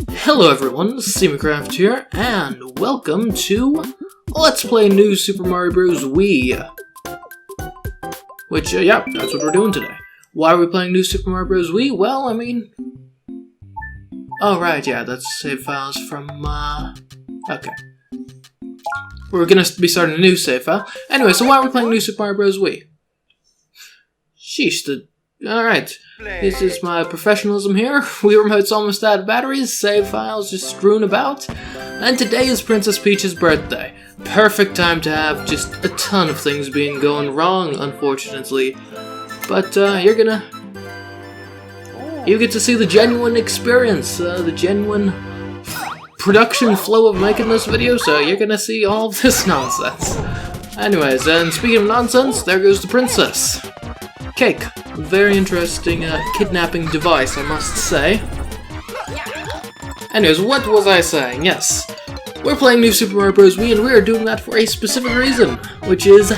Hello everyone, CMeeCraft here, and welcome to Let's Play New Super Mario Bros Wii. Which, yeah, that's what we're doing today. Why are we playing New Super Mario Bros Wii? Well, I mean... Oh, right, yeah, that's save files from, okay. We're gonna be starting a new save file. Anyway, so why are we playing New Super Mario Bros Wii? Sheesh, alright. This is my professionalism here. Wii Remote's almost out of batteries, save files just strewn about. And today is Princess Peach's birthday. Perfect time to have just a ton of things being going wrong, unfortunately. But, you get to see the genuine experience, the genuine production flow of making this video, so you're gonna see all of this nonsense. Anyways, and speaking of nonsense, there goes the princess. Cake. Very interesting kidnapping device, I must say. Anyways, what was I saying? Yes, we're playing New Super Mario Bros. Wii, and we are doing that for a specific reason, which is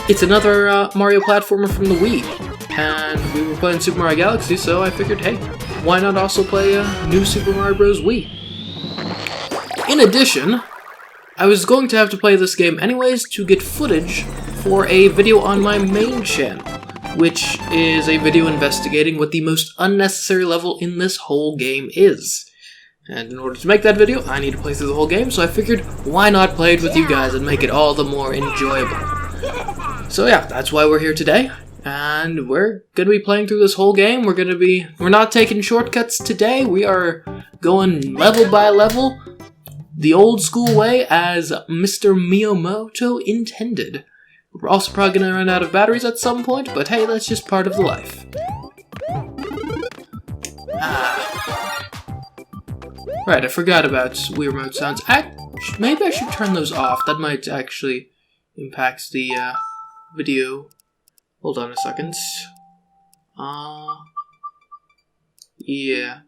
it's another Mario platformer from the Wii. And we were playing Super Mario Galaxy, so I figured, hey, why not also play New Super Mario Bros. Wii? In addition, I was going to have to play this game anyways to get footage for a video on my main channel, which is a video investigating what the most unnecessary level in this whole game is. And in order to make that video, I need to play through the whole game, so I figured, why not play it with you guys and make it all the more enjoyable? So yeah, that's why we're here today, and we're gonna be playing through this whole game. We're not taking shortcuts today, we are going level by level, the old school way, as Mr. Miyamoto intended. We're also probably going to run out of batteries at some point, but hey, that's just part of the life. Right, I forgot about Wii Remote sounds. Maybe I should turn those off. That might actually impact the video. Hold on a second. Yeah.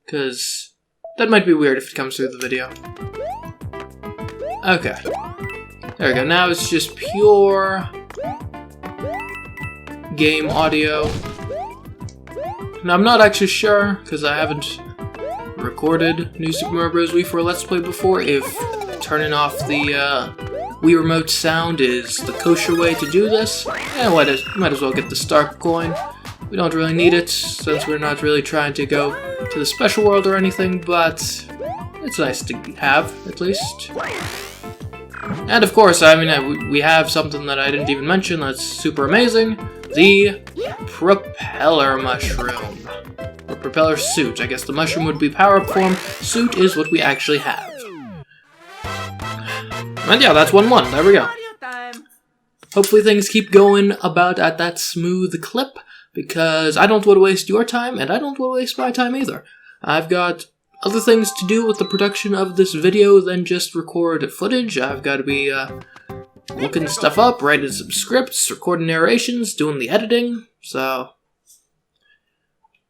Because that might be weird if it comes through the video. Okay. There we go, now it's just pure game audio. Now I'm not actually sure, because I haven't recorded New Super Mario Bros. Wii for a Let's Play before, if turning off the Wii Remote sound is the kosher way to do this. Yeah, might as well get the star coin. We don't really need it, since we're not really trying to go to the special world or anything, but it's nice to have, at least. And of course, I mean, we have something that I didn't even mention that's super amazing. The propeller mushroom. Or propeller suit. I guess the mushroom would be power-up form. Suit is what we actually have. And yeah, that's 1-1. There we go. Hopefully things keep going about at that smooth clip, because I don't want to waste your time, and I don't want to waste my time either. I've got other things to do with the production of this video than just record footage. I've got to be looking stuff up, writing some scripts, recording narrations, doing the editing, so...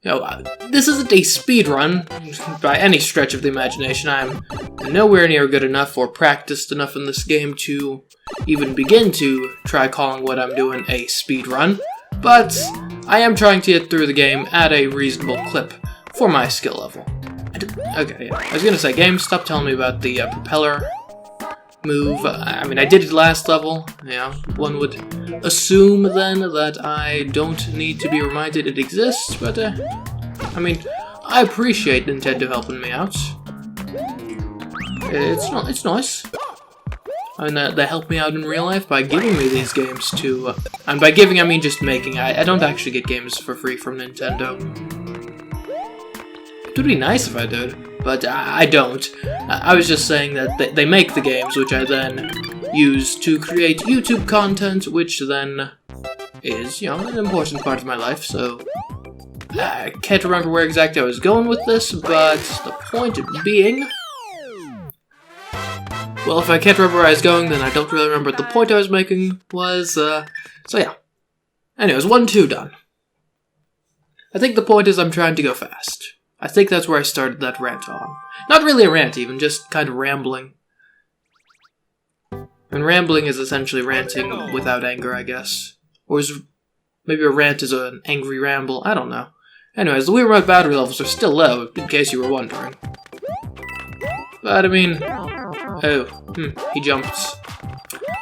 You know, this isn't a speedrun by any stretch of the imagination. I'm nowhere near good enough or practiced enough in this game to even begin to try calling what I'm doing a speedrun, but I am trying to get through the game at a reasonable clip for my skill level. Okay, yeah. I was gonna say, game, stop telling me about the propeller move. I mean, I did it last level. You know, one would assume then that I don't need to be reminded it exists, but, I mean, I appreciate Nintendo helping me out. It's nice. I mean, they help me out in real life by giving me these games to, and by giving I mean just making. I don't actually get games for free from Nintendo. It would be nice if I did, but I don't. I was just saying that they make the games, which I then use to create YouTube content, which then is, you know, an important part of my life, so... I can't remember where exactly I was going with this, but the point being... Well, if I can't remember where I was going, then I don't really remember what the point I was making was, so yeah. Anyways, 1-2 done. I think the point is I'm trying to go fast. I think that's where I started that rant on. Not really a rant even, just kind of rambling. And rambling is essentially ranting without anger, I guess. Or is maybe a rant is an angry ramble, I don't know. Anyways, the Wii Remote battery levels are still low, in case you were wondering. But, I mean... he jumped.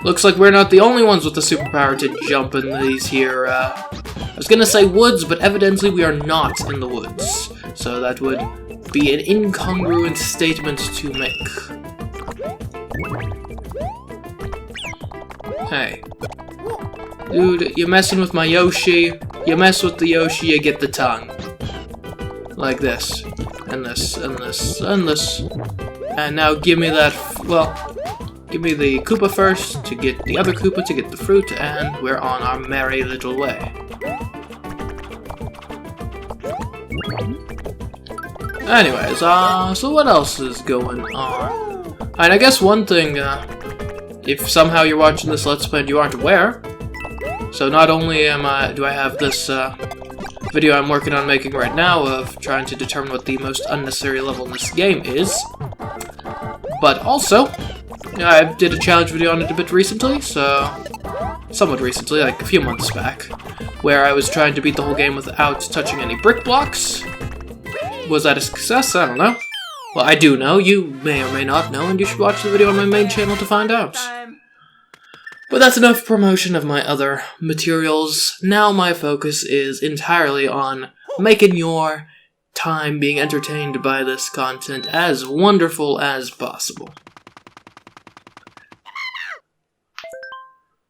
Looks like we're not the only ones with the superpower to jump in these here, I was gonna say woods, but evidently we are not in the woods. So that would be an incongruent statement to make. Hey. Dude, you're messing with my Yoshi. You mess with the Yoshi, you get the tongue. Like this. And this, and this, and this. And now give me that, give me the Koopa first, to get the other Koopa to get the fruit, and we're on our merry little way. Anyways, so what else is going on? And I guess one thing, if somehow you're watching this Let's Play and you aren't aware, so not only do I have this video I'm working on making right now of trying to determine what the most unnecessary level in this game is, but also, I did a challenge video on it a bit recently, so somewhat recently, like a few months back, where I was trying to beat the whole game without touching any brick blocks. Was that a success? I don't know. Well, I do know. You may or may not know, and you should watch the video on my main channel to find out. But that's enough promotion of my other materials. Now my focus is entirely on making your time being entertained by this content as wonderful as possible.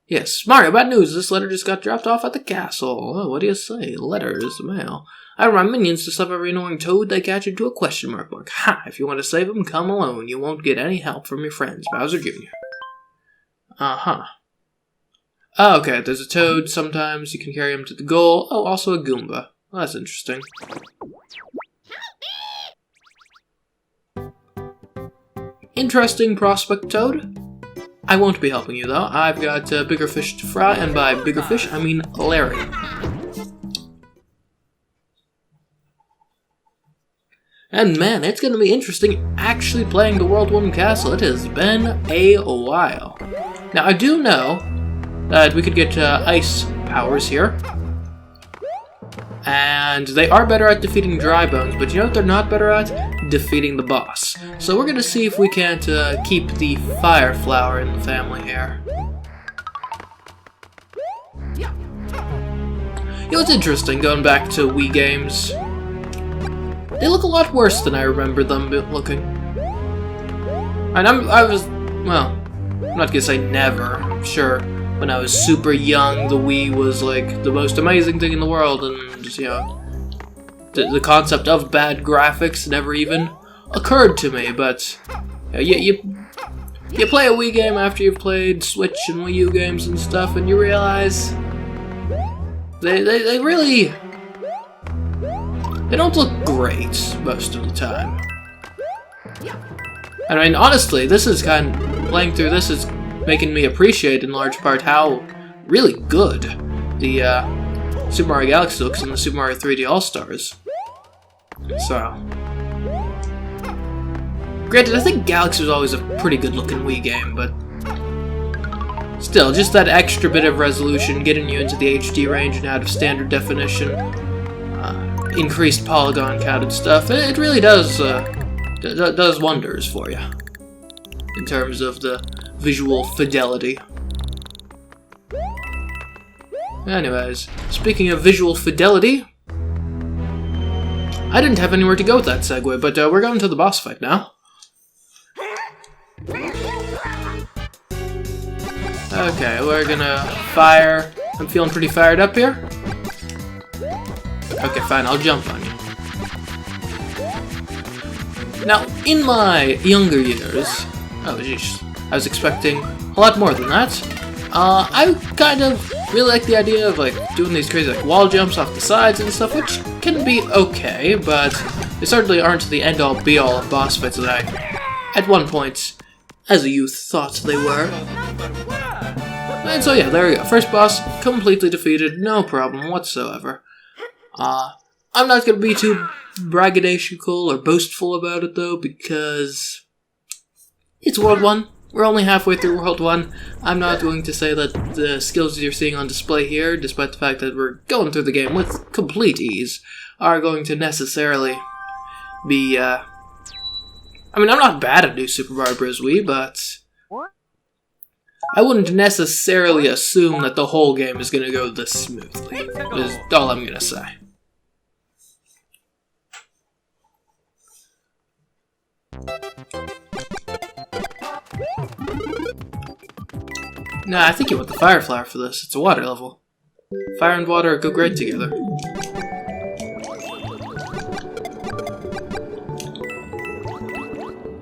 Yes, Mario, bad news. This letter just got dropped off at the castle. Oh, what do you say? Letters, mail. I remind minions to stop every annoying toad they catch into a question mark book. Ha! If you want to save them, come alone. You won't get any help from your friends. Bowser Jr. Uh-huh. Oh, okay, there's a toad. Sometimes you can carry him to the goal. Oh, also a Goomba. Well, that's interesting. Interesting prospect, Toad. I won't be helping you, though. I've got bigger fish to fry, and by bigger fish, I mean Larry. And man, it's going to be interesting actually playing the World 1 Castle. It has been a while. Now, I do know that we could get ice powers here. And they are better at defeating dry bones, but you know what they're not better at? Defeating the boss. So we're going to see if we can't keep the fire flower in the family here. You know, it's interesting going back to Wii games. They look a lot worse than I remember them looking. And I'm not gonna say never. I'm sure when I was super young, the Wii was like the most amazing thing in the world, and you know, the concept of bad graphics never even occurred to me. But you play a Wii game after you've played Switch and Wii U games and stuff, and you realize they really. They don't look great most of the time. I mean, honestly, this is playing through this is making me appreciate in large part how really good the Super Mario Galaxy looks in the Super Mario 3D All-Stars. So, granted, I think Galaxy was always a pretty good looking Wii game, but still, just that extra bit of resolution getting you into the HD range and out of standard definition. Increased polygon count and stuff, it really does wonders for you in terms of the visual fidelity. Anyways, speaking of visual fidelity, I didn't have anywhere to go with that segue, but we're going to the boss fight now. Okay, we're gonna fire. I'm feeling pretty fired up here. Okay, fine, I'll jump on you. Now, in my younger years, oh jeez, I was expecting a lot more than that. I kind of really like the idea of like doing these crazy like wall jumps off the sides and stuff, which can be okay, but they certainly aren't the end-all be-all of boss fights that I, at one point, as a youth, thought they were. And so yeah, there we go. First boss, completely defeated, no problem whatsoever. I'm not going to be too braggadocious or boastful about it, though, because it's World 1. We're only halfway through World 1. I'm not going to say that the skills you're seeing on display here, despite the fact that we're going through the game with complete ease, are going to necessarily be, I mean, I'm not bad at New Super Mario Bros Wii, but I wouldn't necessarily assume that the whole game is going to go this smoothly, is all I'm going to say. Nah, I think you want the fire flower for this. It's a water level. Fire and water go great together.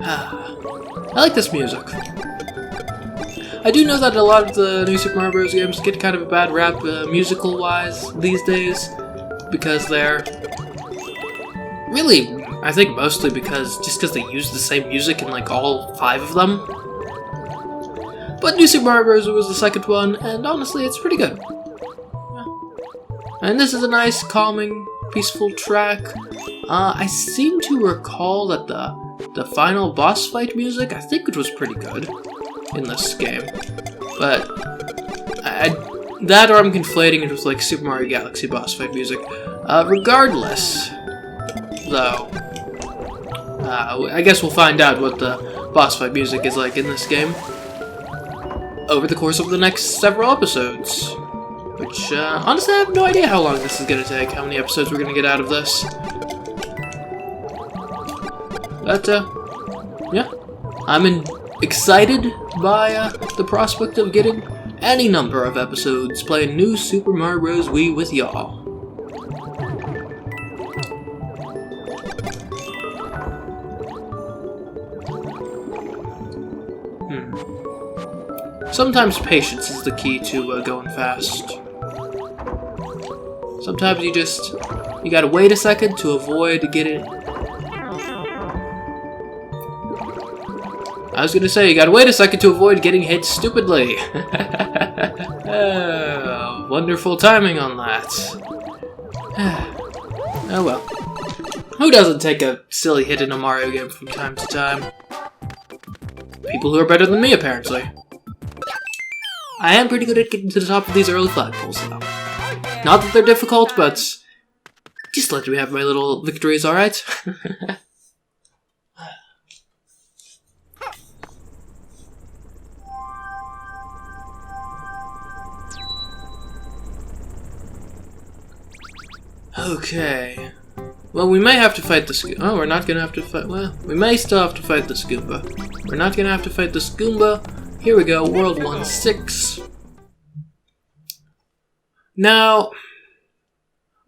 I like this music. I do know that a lot of the New Super Mario Bros. Games get kind of a bad rap musical-wise these days, because they're really, I think mostly because they use the same music in like all 5 of them. But New Super Mario Bros. Was the second one, and honestly, it's pretty good. Yeah. And this is a nice, calming, peaceful track. I seem to recall that the final boss fight music, I think it was pretty good in this game. But that or I'm conflating it with like Super Mario Galaxy boss fight music. Regardless, though, I guess we'll find out what the boss fight music is like in this game over the course of the next several episodes. Which, honestly, I have no idea how long this is going to take, how many episodes we're going to get out of this. But, yeah. I'm excited by the prospect of getting any number of episodes playing New Super Mario Bros. Wii with y'all. Sometimes patience is the key to going fast. Sometimes you gotta wait a second to avoid getting... I was gonna say, you gotta wait a second to avoid getting hit stupidly. Wonderful timing on that. Oh well. Who doesn't take a silly hit in a Mario game from time to time? People who are better than me, apparently. I am pretty good at getting to the top of these early flagpoles, though. Not that they're difficult, but just let me have my little victories, alright? Okay. Well, we may have to fight the Skoomba. Oh, we're not gonna have to fight... Well, we may still have to fight the Skoomba. We're not gonna have to fight the Skoomba. Here we go, World 1-6. Now,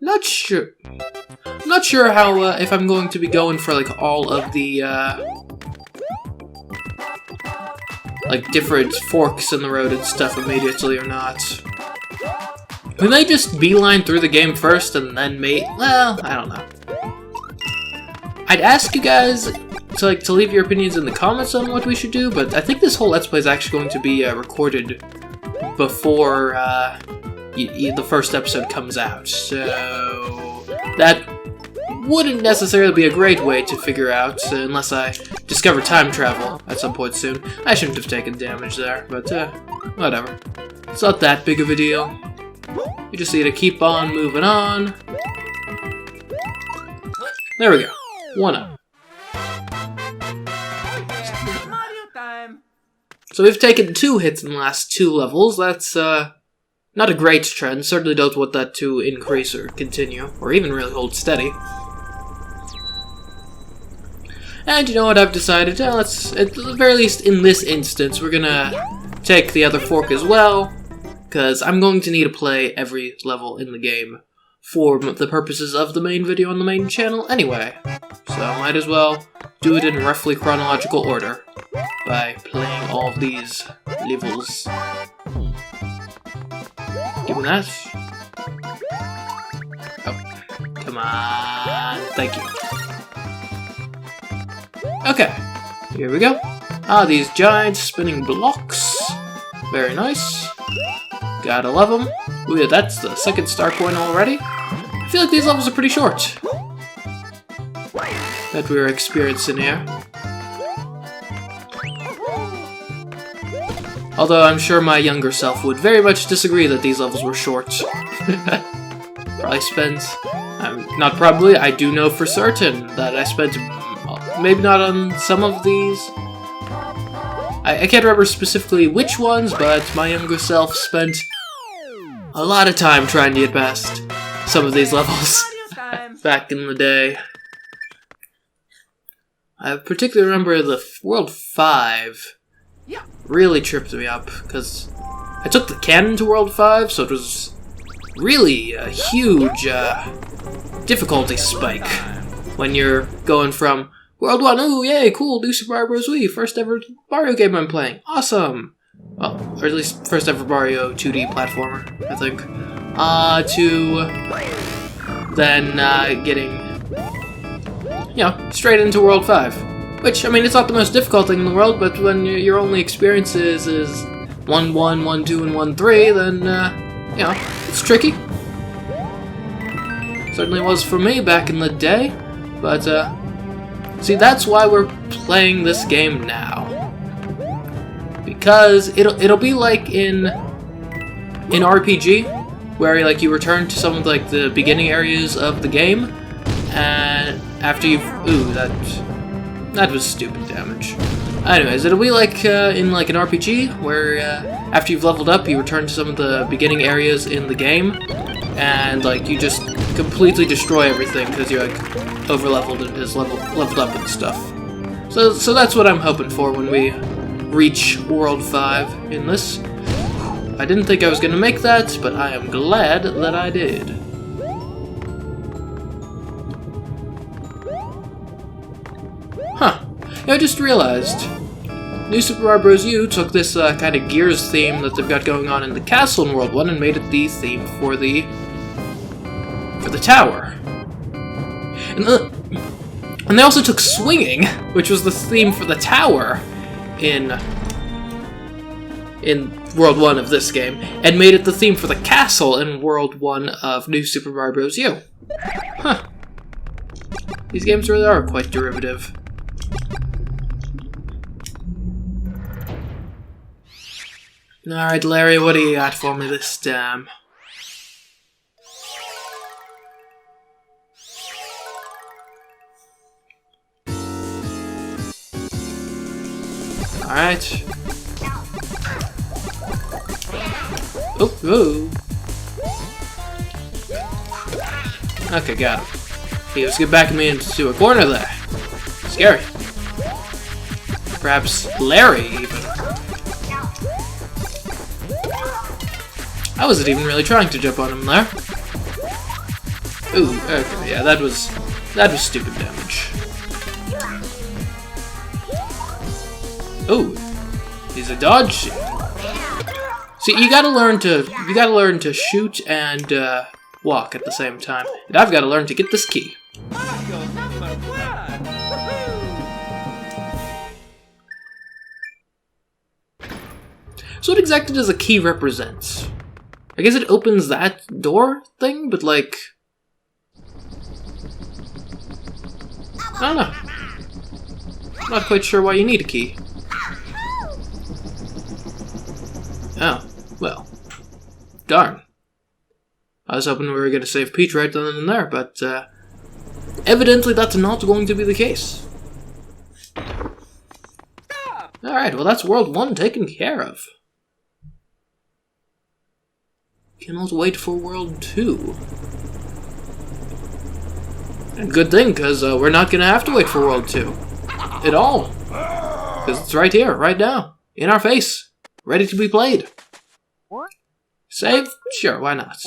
I'm not sure how, if I'm going to be going for, like, all of the, like, different forks in the road and stuff immediately or not. We may just beeline through the game first and then well, I don't know. I'd ask you guys to leave your opinions in the comments on what we should do, but I think this whole Let's Play is actually going to be recorded before the first episode comes out, so that wouldn't necessarily be a great way to figure out, unless I discover time travel at some point soon. I shouldn't have taken damage there, but whatever. It's not that big of a deal. You just need to keep on moving on. There we go. 1-up. So we've taken 2 hits in the last 2 levels. That's not a great trend. Certainly don't want that to increase or continue, or even really hold steady. And you know what I've decided? Let's, at the very least in this instance, we're gonna take the other fork as well, because I'm going to need to play every level in the game for the purposes of the main video on the main channel anyway. So I might as well do it in roughly chronological order by playing all of these levels. Give me that. Oh, come on. Thank you. Okay, here we go. Ah, these giant spinning blocks. Very nice. Gotta love them. Ooh, yeah, that's the 2nd star point already. I feel like these levels are pretty short that we're experiencing here. Although I'm sure my younger self would very much disagree that these levels were short. Probably spent... not probably, I do know for certain that I spent... maybe not on some of these. I can't remember specifically which ones, but my younger self spent a lot of time trying to get past some of these levels back in the day. I particularly remember the World 5 really tripped me up, because I took the cannon to World 5, so it was really a huge difficulty spike when you're going from World 1, ooh, yay, cool, new Super Mario Bros Wii, first ever Mario game I'm playing, awesome! Well, or at least first ever Mario 2D platformer, I think. To then getting, you know, straight into World 5. Which, I mean, it's not the most difficult thing in the world, but when your only experiences is 1-1, 1-2, and 1-3, then, you know, it's tricky. Certainly was for me back in the day, but, see, that's why we're playing this game now. Because it'll be like in RPG, where, like, you return to some of, like, the beginning areas of the game, and after you've... Ooh, that was stupid damage. Anyways, it'll be like in like an RPG, where after you've leveled up, you return to some of the beginning areas in the game, and like you just completely destroy everything because you're like over-leveled and just leveled up and stuff. So that's what I'm hoping for when we reach World 5 in this. I didn't think I was gonna make that, but I am glad that I did. Huh. Yeah, I just realized. New Super Mario Bros. U took this kind of Gears theme that they've got going on in the castle in World 1 and made it the theme for the tower. And they also took swinging, which was the theme for the tower in World 1 of this game, and made it the theme for the castle in World 1 of New Super Mario Bros. U. Huh. These games really are quite derivative. Alright, Larry, what do you got for me this time? Alright. Oh, whoa. Okay, got him. He was backing me into a corner there. Scary. Perhaps Larry, even. I wasn't even really trying to jump on him there. Ooh, okay, yeah, that was stupid damage. Ooh, he's a dodge shoot. See, you gotta learn to shoot and walk at the same time. And I've gotta learn to get this key. So what exactly does a key represent? I guess it opens that door thing, but like... I don't know. I'm not quite sure why you need a key. Oh, well. Darn. I was hoping we were going to save Peach right then and there, but evidently that's not going to be the case. Alright, well that's World 1 taken care of. Cannot wait for World 2. And good thing, because we're not going to have to wait for World 2. At all. Because it's right here, right now. In our face. Ready to be played. Save? Sure, why not?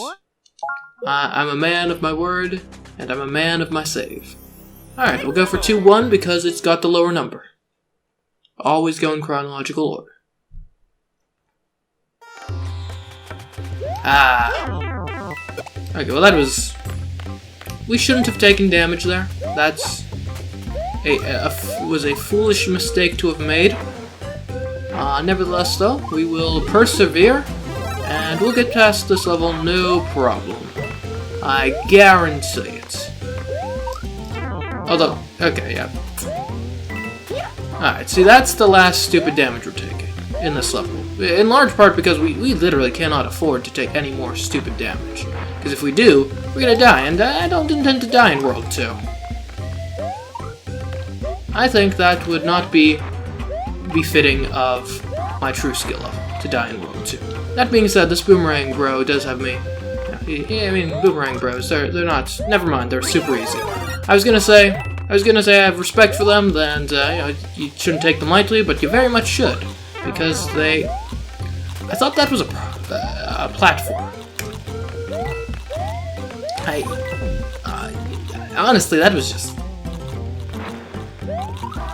I'm a man of my word, and I'm a man of my save. Alright, we'll go for 2-1 because it's got the lower number. Always go in chronological order. Ah. Okay, well that was... We shouldn't have taken damage there. That's... was a foolish mistake to have made. Nevertheless, though, we will persevere, and we'll get past this level no problem. I guarantee it. Although, okay, yeah. Alright, see, that's the last stupid damage we're taking in this level. In large part because we literally cannot afford to take any more stupid damage. Because if we do, we're gonna die, and I don't intend to die in World 2. I think that would not be befitting of my true skill level, to die in World 2. That being said, this Boomerang Bro does have me... Yeah, I mean, Boomerang Bros, they're not... Never mind, they're super easy. I was gonna say I have respect for them, and you know, you shouldn't take them lightly, but you very much should. Because they... I thought that was a platform. Honestly, that was just...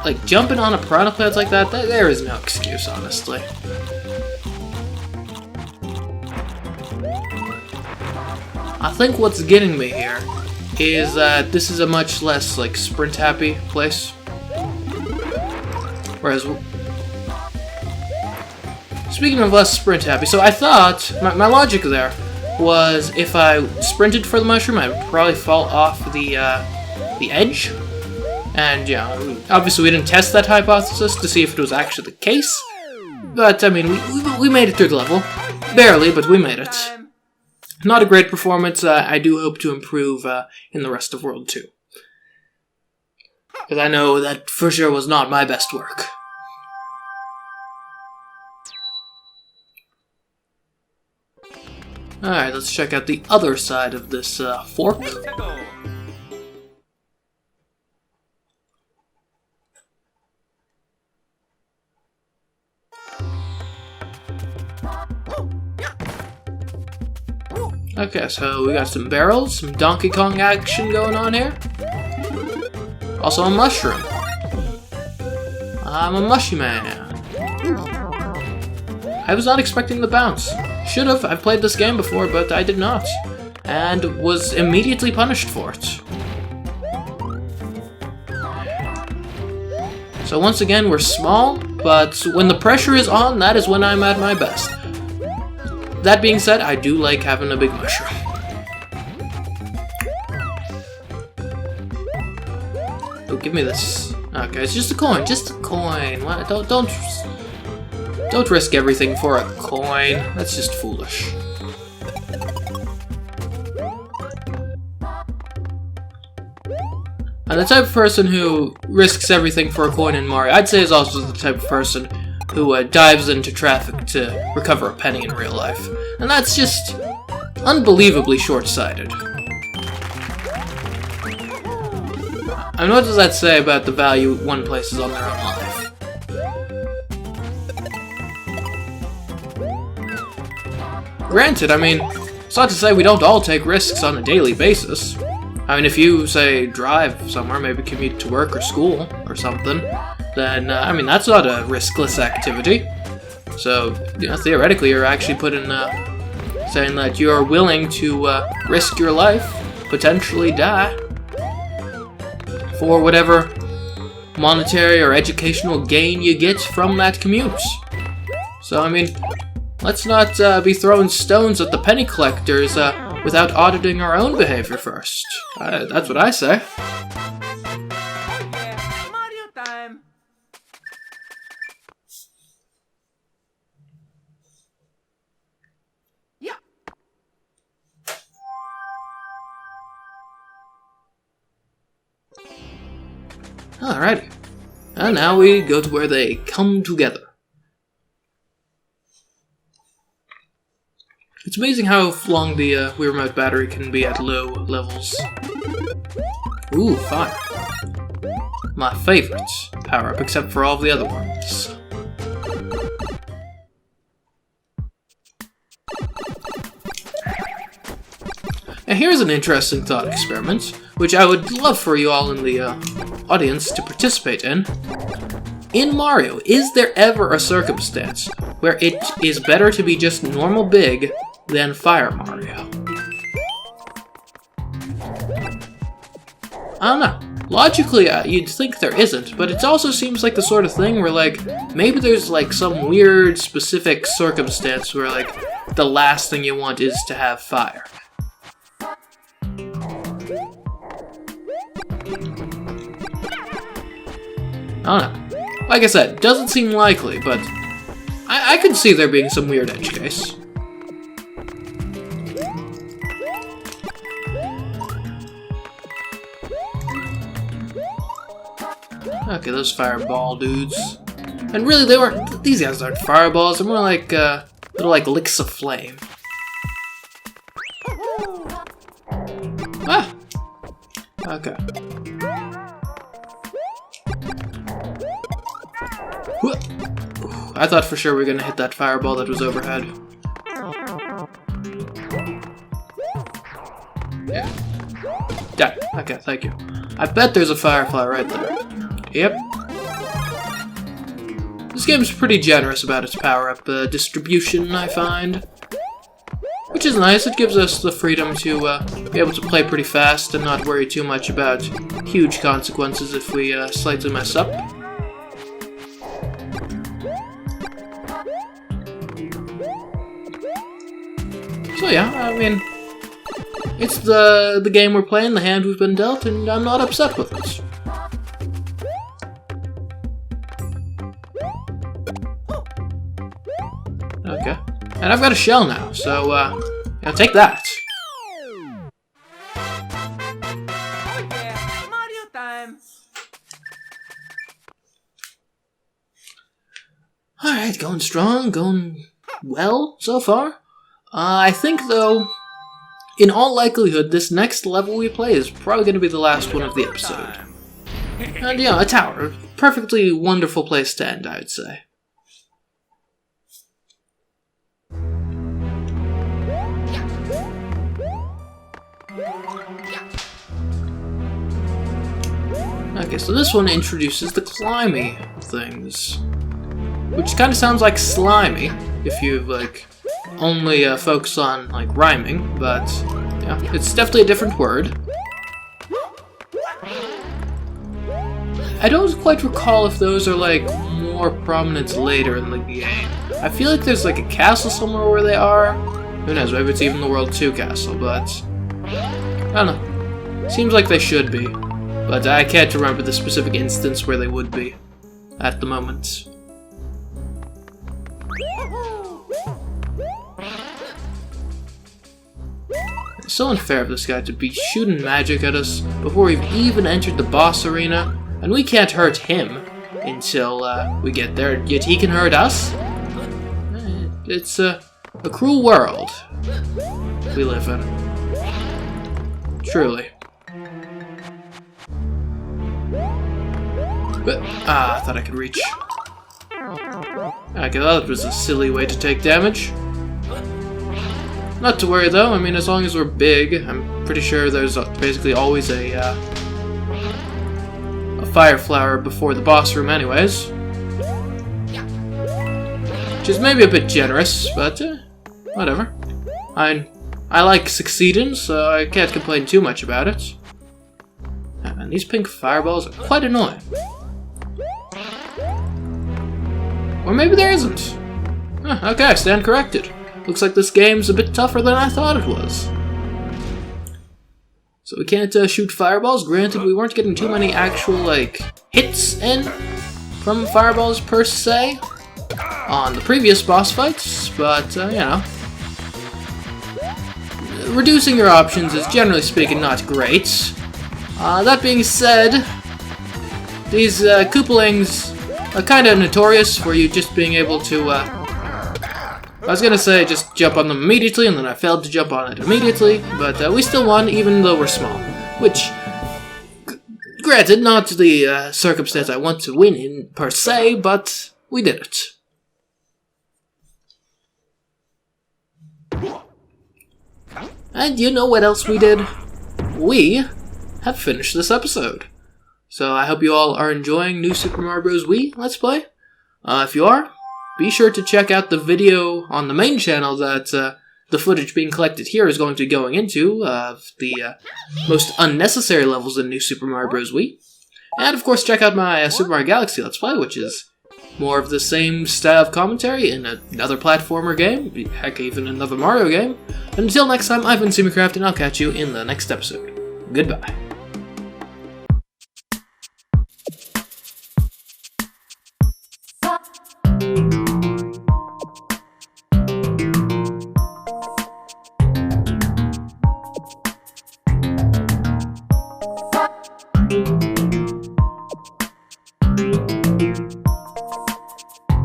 Like, jumping on a piranha plant like that, there is no excuse, honestly. I think what's getting me here is that this is a much less, like, sprint-happy place. Whereas... Speaking of less sprint-happy, so I thought, my logic there was if I sprinted for the mushroom, I would probably fall off the edge. And, yeah, obviously we didn't test that hypothesis to see if it was actually the case. But, I mean, we made it through the level. Barely, but we made it. Not a great performance. I do hope to improve in the rest of World 2. Because I know that for sure was not my best work. Alright, let's check out the other side of this fork. Okay, so we got some barrels, some Donkey Kong action going on here. Also a mushroom. I'm a mushy man. I was not expecting the bounce. Should have. I've played this game before, but I did not. And was immediately punished for it. So once again, we're small, but when the pressure is on, that is when I'm at my best. That being said, I do like having a big mushroom. Oh, give me this. Okay, it's just a coin. Just a coin. What? Don't risk everything for a coin. That's just foolish. And the type of person who risks everything for a coin in Mario, I'd say is also the type of person who dives into traffic to recover a penny in real life. And that's just unbelievably short-sighted. I mean, what does that say about the value one places on their own life? Granted, I mean, it's not to say we don't all take risks on a daily basis. I mean, if you, say, drive somewhere, maybe commute to work or school or something, then, I mean, that's not a riskless activity. So, you know, theoretically, you're actually saying that you're willing to risk your life, potentially die, for whatever monetary or educational gain you get from that commute. So, I mean, let's not be throwing stones at the penny collectors without auditing our own behavior first. That's what I say. Mario time. Yeah. Alrighty. And now we go to where they come together. It's amazing how long the Wii Remote battery can be at low levels. Ooh, fire. My favorite power-up, except for all of the other ones. And here's an interesting thought experiment, which I would love for you all in the audience to participate in. In Mario, is there ever a circumstance where it is better to be just normal big than Fire Mario? I don't know. Logically, you'd think there isn't, but it also seems like the sort of thing where, like, maybe there's, like, some weird, specific circumstance where, like, the last thing you want is to have fire. I don't know. Like I said, doesn't seem likely, but I could see there being some weird edge case. Okay, those fireball dudes. And really, they weren't. These guys aren't fireballs. They're more like little like licks of flame. Ah. Okay. I thought for sure we were gonna hit that fireball that was overhead. Yeah. Yeah. Okay. Thank you. I bet there's a firefly right there. Yep. This game's pretty generous about its power-up distribution, I find. Which is nice. It gives us the freedom to be able to play pretty fast and not worry too much about huge consequences if we slightly mess up. So yeah, I mean, it's the game we're playing, the hand we've been dealt, and I'm not upset with it. Okay. And I've got a shell now, so, yeah, take that. Oh yeah, Mario time! Alright, going strong, going well so far. I think, though, in all likelihood, this next level we play is probably going to be the last one of the episode. And, yeah, a tower. Perfectly wonderful place to end, I'd say. Okay, so this one introduces the climby things. Which kind of sounds like slimy, if you, like, only focus on, like, rhyming, but, yeah, it's definitely a different word. I don't quite recall if those are, like, more prominent later in the game. I feel like there's, like, a castle somewhere where they are. Who knows, maybe it's even the World 2 castle, but I don't know. Seems like they should be, but I can't remember the specific instance where they would be at the moment. It's so unfair of this guy to be shooting magic at us before we've even entered the boss arena, and we can't hurt him until we get there, yet he can hurt us? It's a cruel world we live in. Truly. But, I thought I could reach. Okay, that was a silly way to take damage. Not to worry though, I mean, as long as we're big, I'm pretty sure there's basically always a fire flower before the boss room anyways. Which is maybe a bit generous, but whatever. I like succeeding, so I can't complain too much about it. And these pink fireballs are quite annoying. Or maybe there isn't. Okay, I stand corrected. Looks like this game's a bit tougher than I thought it was. So we can't shoot fireballs. Granted, we weren't getting too many actual, like, hits in from fireballs per se on the previous boss fights, but, you know. Reducing your options is, generally speaking, not great. That being said, these Koopalings are kind of notorious for you just being able to, I was gonna say just jump on them immediately, and then I failed to jump on it immediately, but we still won, even though we're small. Which, granted, not the circumstance I want to win in, per se, but we did it. And you know what else we did? We have finished this episode. So I hope you all are enjoying New Super Mario Bros. Wii Let's Play. If you are, be sure to check out the video on the main channel that the footage being collected here is going to be going into, of the most unnecessary levels in New Super Mario Bros. Wii. And of course check out my Super Mario Galaxy Let's Play, which is more of the same style of commentary in another platformer game, heck, even another Mario game. And until next time, I've been CMeeCraft, and I'll catch you in the next episode. Goodbye. time.